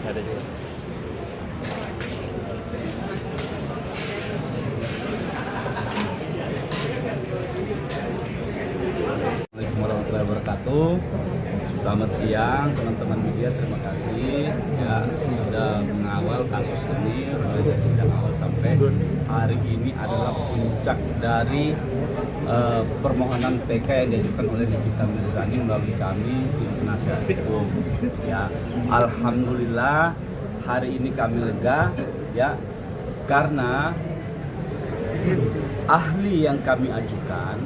Ada juga. Assalamualaikum warahmatullahi wabarakatuh. Selamat siang teman-teman media, terima kasih ya sudah mengawal kasus ini mulai dari sidang awal sampai hari ini adalah puncak dari permohonan PK yang diajukan oleh Nikita Mirzani melalui kami tim penasihat hukum. Ya, alhamdulillah hari ini kami lega ya karena ahli yang kami ajukan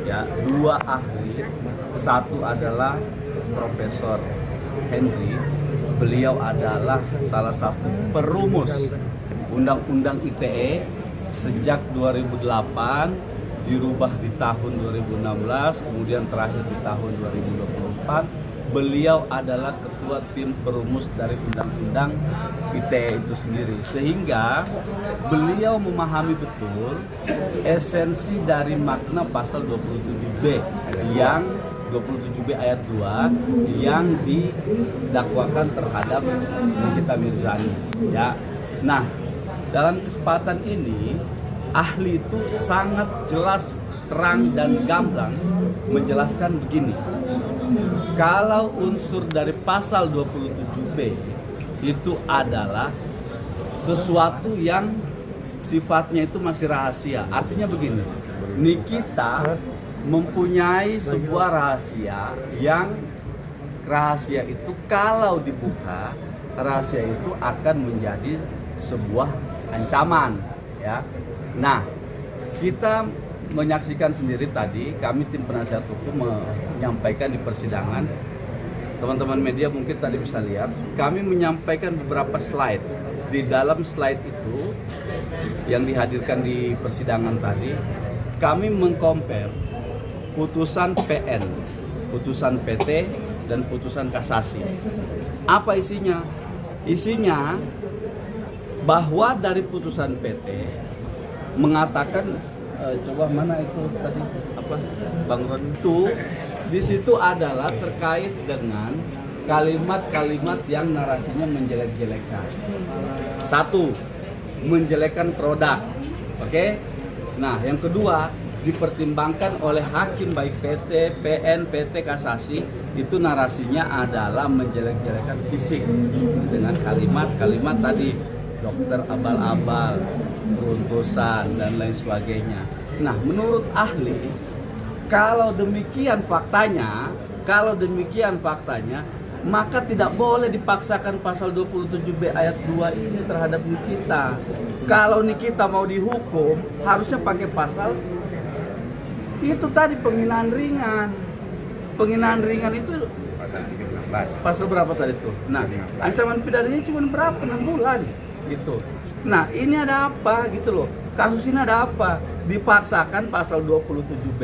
ya, dua ahli, satu adalah Profesor Henry, beliau adalah salah satu perumus Undang-Undang ITE sejak 2008, dirubah di tahun 2016, kemudian terakhir di tahun 2024. Beliau adalah ketua tim perumus dari Undang-Undang ITE itu sendiri, sehingga beliau memahami betul esensi dari makna pasal 27B yang 27B ayat 2 yang didakwakan terhadap Nikita Mirzani ya. Nah, dalam kesempatan ini ahli itu sangat jelas, terang dan gamblang menjelaskan begini. Kalau unsur dari pasal 27B itu adalah sesuatu yang sifatnya itu masih rahasia. Artinya begini, Nikita mempunyai sebuah rahasia yang rahasia itu kalau dibuka, rahasia itu akan menjadi sebuah ancaman ya. Nah, kita menyaksikan sendiri tadi, kami tim penasihat hukum menyampaikan di persidangan. Teman-teman media mungkin tadi bisa lihat, kami menyampaikan beberapa slide. Di dalam slide itu yang dihadirkan di persidangan tadi, kami mengcompare putusan PN, putusan PT, dan putusan kasasi. Apa isinya? Isinya bahwa dari putusan PT mengatakan, coba mana itu tadi apa Bang Ron, itu di situ adalah terkait dengan kalimat-kalimat yang narasinya menjelek-jelekan. Satu, menjelekkan produk. Oke? Nah, yang kedua, dipertimbangkan oleh hakim baik PT, PN, PT, kasasi, itu narasinya adalah menjelek-jelekan fisik dengan kalimat-kalimat tadi dokter abal-abal, peruntusan dan lain sebagainya. Nah, menurut ahli, kalau demikian faktanya, maka tidak boleh dipaksakan pasal 27B ayat 2 ini terhadap Nikita. Kalau Nikita mau dihukum, harusnya pakai pasal itu tadi, penghinaan ringan. Penghinaan ringan itu pasal berapa tadi tuh? Nah, ancaman pidananya cuma berapa? 6 bulan gitu. Nah, ini ada apa gitu loh. Kasus ini ada apa? Dipaksakan pasal 27B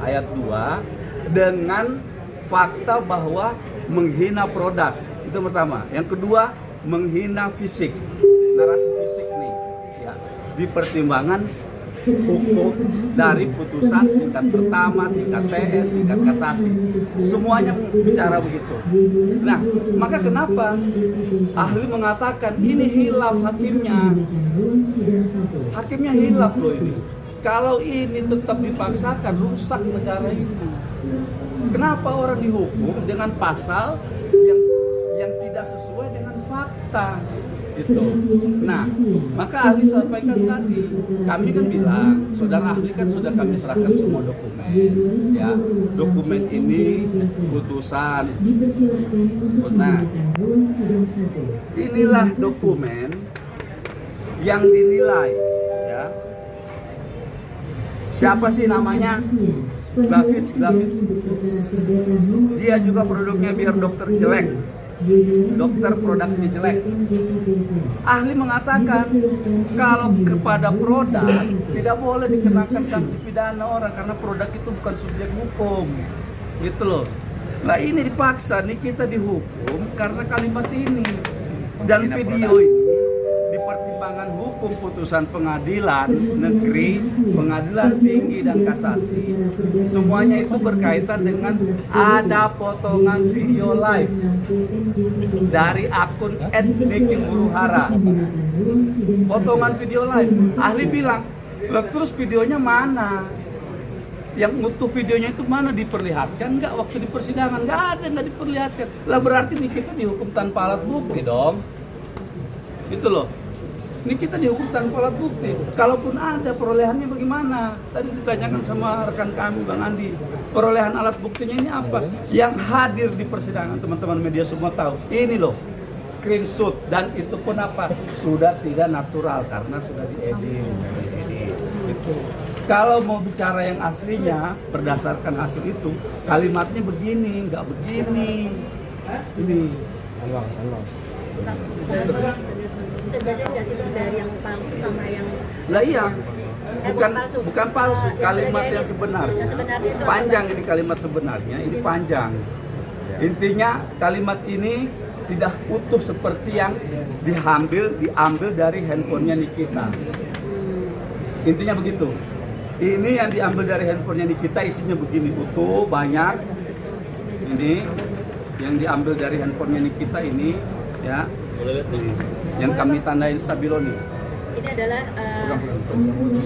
ayat 2 dengan fakta bahwa menghina produk. Itu pertama. Yang kedua, menghina fisik. Narasi fisik nih ya. Di pertimbangan hukum dari putusan tingkat pertama, tingkat PN, tingkat kasasi, semuanya bicara begitu. Nah, maka kenapa ahli mengatakan ini hilaf hakimnya? Hakimnya hilaf loh ini. Kalau ini tetap dipaksakan, rusak negara ini. Kenapa orang dihukum dengan pasal yang tidak sesuai dengan fakta? Itu. Nah, maka ahli sampaikan tadi, kami kan bilang, saudara ahli kan sudah kami serahkan semua dokumen, ya, dokumen ini putusan. Nah, inilah dokumen yang dinilai, ya. Siapa sih namanya? Glavitz. Dia juga produknya biar dokter jelek. Dokter produknya jelek. Ahli mengatakan kalau kepada produk tidak boleh dikenakan sanksi pidana orang karena produk itu bukan subjek hukum, gitu loh. Nah, ini dipaksa nih kita dihukum karena kalimat ini dan video ini dipertimbangkan pertimbangan hukum putusan pengadilan negeri, pengadilan tinggi dan kasasi, semuanya itu berkaitan dengan ada potongan video live dari akun @Niki Huruhara. Potongan video live, ahli bilang, "Loh, terus videonya mana? Yang utuh videonya itu mana, diperlihatkan nggak waktu di persidangan?" Nggak ada, nggak diperlihatkan. Lah berarti nih kita dihukum tanpa alat bukti dong. Gitu loh. Ini kita dihukum tanpa alat bukti. Kalaupun ada perolehannya bagaimana? Tadi ditanyakan sama rekan kami Bang Andi. Perolehan alat buktinya ini apa? Yang hadir di persidangan, teman-teman media semua tahu. Ini loh, screenshot, dan itu pun apa? Sudah tidak natural karena sudah diedit. Gitu. Kalau mau bicara yang aslinya, berdasarkan hasil itu, kalimatnya begini, nggak begini. Ini. Bisa dibaca nggak sih Bang, dari yang palsu sama yang... Lah iya, bukan palsu, kalimat yang sebenarnya. Yang sebenarnya itu panjang ini kalimat sebenarnya, ini panjang. Intinya kalimat ini tidak utuh seperti yang diambil dari handphonenya Nikita. Intinya begitu. Ini yang diambil dari handphonenya Nikita, isinya begini, utuh, banyak. Ini yang diambil dari handphonenya Nikita ini, ya. Ini, yang kami tandain stabilo nih. Ini adalah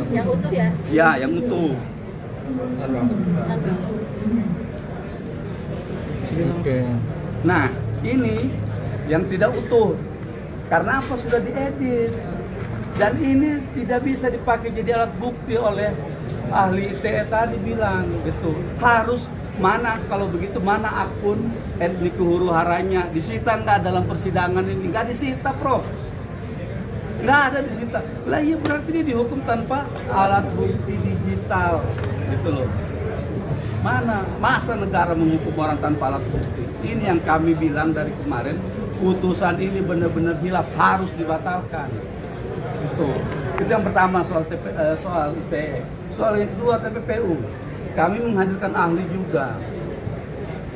yang utuh ya? Ya, yang utuh. Oke. Nah, ini yang tidak utuh. Karena apa? Sudah diedit. Dan ini tidak bisa dipakai jadi alat bukti oleh ahli ITE tadi bilang gitu. Harus mana, kalau begitu mana akun Niki Huruharanya? Disita nggak dalam persidangan ini? Nggak disita, Prof. Nggak ada disita. Lah iya, berarti dia dihukum tanpa alat bukti digital gitu loh. Mana? Masa negara menghukum orang tanpa alat bukti? Ini yang kami bilang dari kemarin, putusan ini benar-benar hilaf, harus dibatalkan. Itu yang pertama soal ITE. Soal yang kedua TPPU. Kami menghadirkan ahli juga.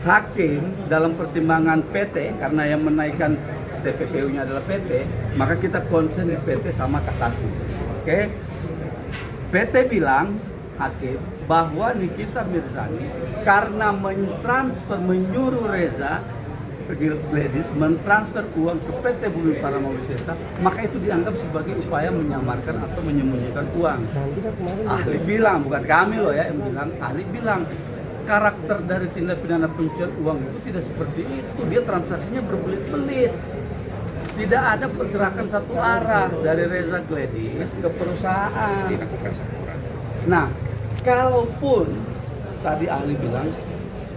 Hakim dalam pertimbangan PT, karena yang menaikkan TPPU-nya adalah PT, maka kita konsen di PT sama kasasi. Oke? PT bilang, hakim, bahwa Nikita Mirzani karena menyuruh Reza Gladys mentransfer uang ke PT Bumi Paramount Sesa, maka itu dianggap sebagai upaya menyamarkan atau menyembunyikan uang. Ahli bilang, bukan kami loh ya yang bilang, ahli bilang karakter dari tindak pidana pencucian uang itu tidak seperti itu. Dia transaksinya berbelit-belit. Tidak ada pergerakan satu arah dari Reza Gladys ke perusahaan. Nah, kalaupun tadi ahli bilang,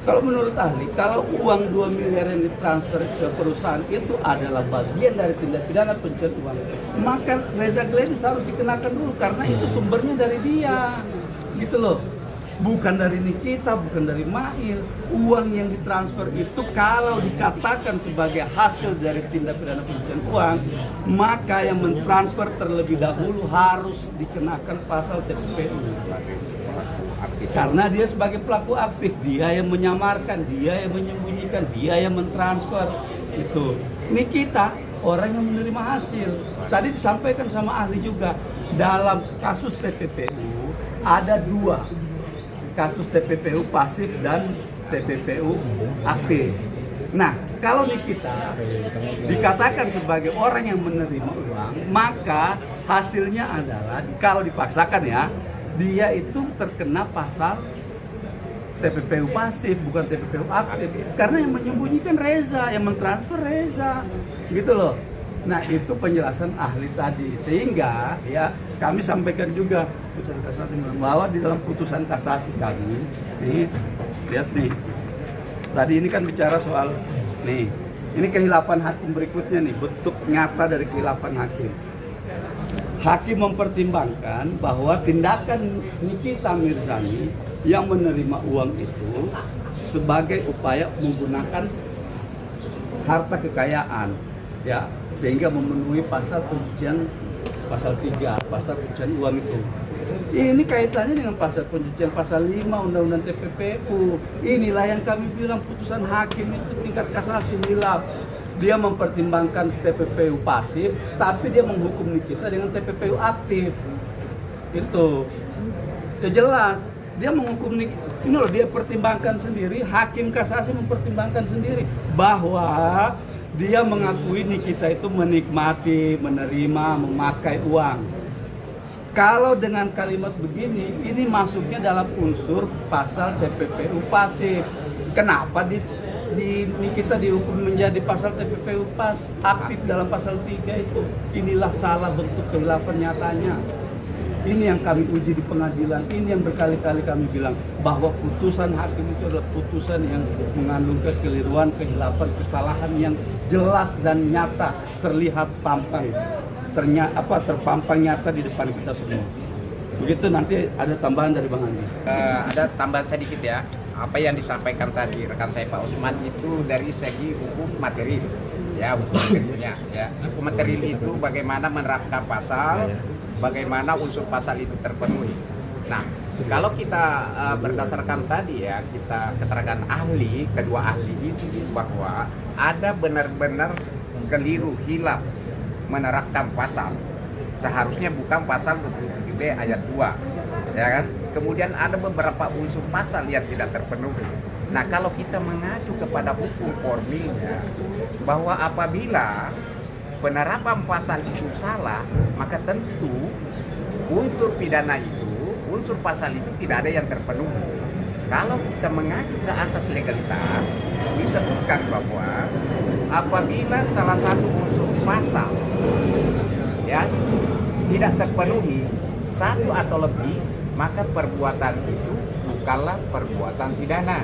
kalau menurut ahli, kalau uang 2 miliar yang ditransfer ke perusahaan itu adalah bagian dari tindak pidana pencucian uang, maka Reza Gladys harus dikenakan dulu karena itu sumbernya dari dia, gitu loh. Bukan dari Nikita, bukan dari Mail. Uang yang ditransfer itu kalau dikatakan sebagai hasil dari tindak pidana pencucian uang, maka yang mentransfer terlebih dahulu harus dikenakan pasal TPPU. Karena dia sebagai pelaku aktif, dia yang menyamarkan, dia yang menyembunyikan, dia yang mentransfer. Itu Nikita orang yang menerima hasil. Tadi disampaikan sama ahli juga, dalam kasus TPPU ada 2, kasus TPPU pasif dan TPPU aktif. Nah, kalau Nikita dikatakan sebagai orang yang menerima uang, maka hasilnya adalah, kalau dipaksakan ya, dia itu terkena pasal TPPU pasif, bukan TPPU aktif. Karena yang menyembunyikan Reza, yang mentransfer Reza, gitu loh. Nah, itu penjelasan ahli tadi. Sehingga ya kami sampaikan juga putusan kasasi bahwa di dalam putusan kasasi kami, nih, lihat nih. Tadi ini kan bicara soal nih, ini kehilafan hakim berikutnya nih, bentuk nyata dari kehilafan hakim. Hakim mempertimbangkan bahwa tindakan Nikita Mirzani yang menerima uang itu sebagai upaya menggunakan harta kekayaan, ya, sehingga memenuhi pasal pencucian, pasal 3, pasal pencucian uang itu. Ini kaitannya dengan pasal pencucian, pasal 5 Undang-Undang TPPU. Inilah yang kami bilang putusan hakim itu tingkat kasasi hilaf. dia mempertimbangkan TPPU pasif, tapi dia menghukum Nikita dengan TPPU aktif. Itu ya jelas dia menghukum Nikita. Ini loh, dia pertimbangkan sendiri, hakim kasasi mempertimbangkan sendiri bahwa dia mengakui Nikita itu menikmati, menerima, memakai uang. Kalau dengan kalimat begini, ini masuknya dalam unsur pasal TPPU pasif. Kenapa Nikita dihukum menjadi pasal TPPU aktif dalam pasal 3 itu? Inilah salah bentuk khilafan nyatanya. Ini yang kami uji di pengadilan, ini yang berkali-kali kami bilang bahwa putusan hakim itu adalah putusan yang mengandung kekeliruan, kehilafan, kesalahan yang jelas dan nyata, terlihat terpampang nyata di depan kita semua. Begitu, nanti ada tambahan dari Bang Andi. Ada tambahan sedikit ya. Apa yang disampaikan tadi rekan saya Pak Usman itu dari segi hukum material, ya hukum materialnya. Ya. Hukum material itu bagaimana menerapkan pasal, bagaimana unsur pasal itu terpenuhi. Nah, kalau kita berdasarkan tadi ya, kita keterangan ahli, kedua ahli itu bahwa ada benar-benar keliru, hilaf menerapkan pasal. Seharusnya bukan pasal 27B ayat 2, ya kan? Kemudian ada beberapa unsur pasal yang tidak terpenuhi. Nah, kalau kita mengacu kepada hukum formilnya bahwa apabila penerapan pasal itu salah, maka tentu unsur pidana itu, unsur pasal itu tidak ada yang terpenuhi. Kalau kita mengacu ke asas legalitas, disebutkan bahwa apabila salah satu unsur pasal ya tidak terpenuhi satu atau lebih, maka perbuatan itu bukanlah perbuatan pidana.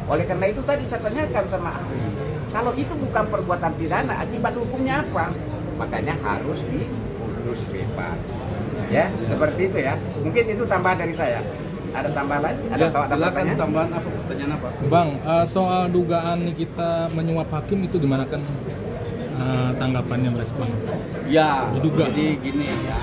Oleh karena itu tadi saya tanyakan sama ahli, kalau itu bukan perbuatan pidana, akibat hukumnya apa? Makanya harus diputus bebas. Ya, seperti itu ya. Mungkin itu tambahan dari saya. Ada tambahan lain? Ada silakan tambahan apa, pertanyaan apa? Bang, soal dugaan Nikita menyuap hakim itu gimana kan tanggapannya, merespon? Ya, Diduga. jadi gini ya.